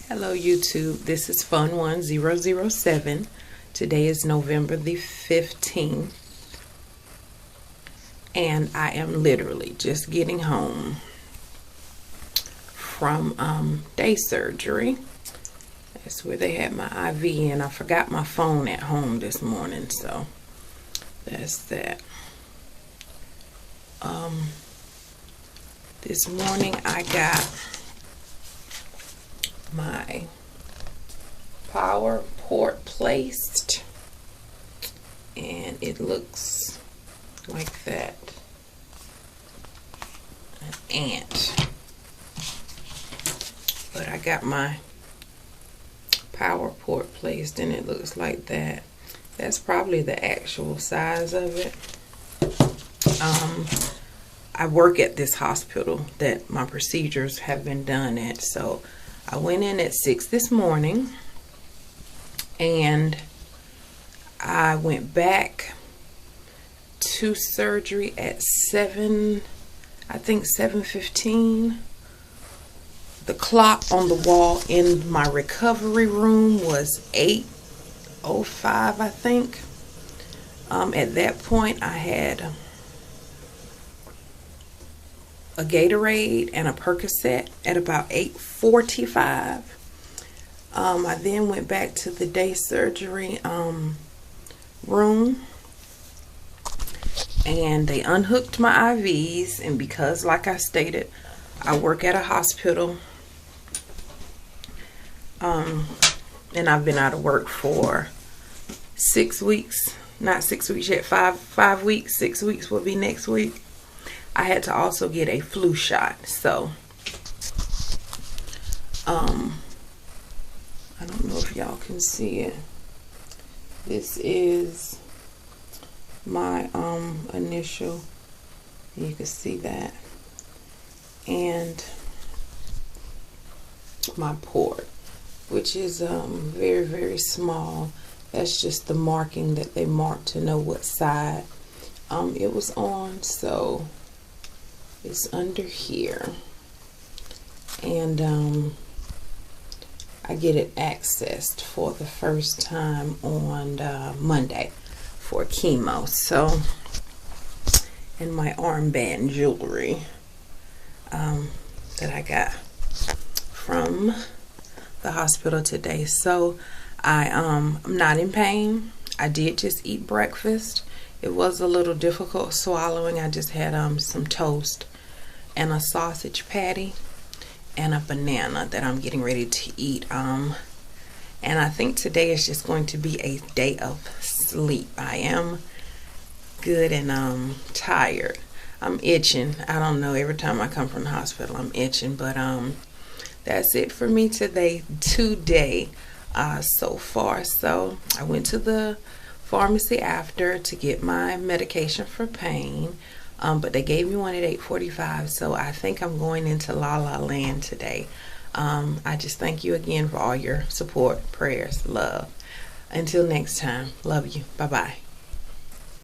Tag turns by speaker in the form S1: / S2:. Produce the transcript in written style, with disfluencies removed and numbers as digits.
S1: Hello YouTube, this is Fun1007. Today is November the 15th and I am literally just getting home from day surgery. That's where they had my IV, and I forgot my phone at home this morning, so that's that. This morning I got my power port placed, and it looks like that. An ant. But I got my power port placed and it looks like that. That's probably the actual size of it. I work at this hospital that my procedures have been done at, so I went in at 6 this morning and I went back to surgery at 7, I think 7:15. The clock on the wall in my recovery room was 8:05, I think. At that point I had a Gatorade and a Percocet at about 8:45. I then went back to the day surgery room, and they unhooked my IVs, and because, like I stated, I work at a hospital, and I've been out of work for 6 weeks, not 6 weeks yet, 5 weeks. 6 weeks will be next week. I had to also get a flu shot, so I don't know if y'all can see it. This is my initial, you can see that, and my port, which is very, very small. That's just the marking that they marked to know what side it was on, so it's under here, and I get it accessed for the first time on Monday for chemo. So, and my armband jewelry that I got from the hospital today. So I'm not in pain. I did just eat breakfast. It was a little difficult swallowing. I just had some toast and a sausage patty and a banana that I'm getting ready to eat. And I think today is just going to be a day of sleep. I am good and tired. I'm itching. I don't know, every time I come from the hospital I'm itching, but that's it for me today so far. So I went to the pharmacy after to get my medication for pain, but they gave me one at 8:45, so I think I'm going into La La Land today. I just thank you again for all your support, prayers, love. Until next time, love you. Bye bye.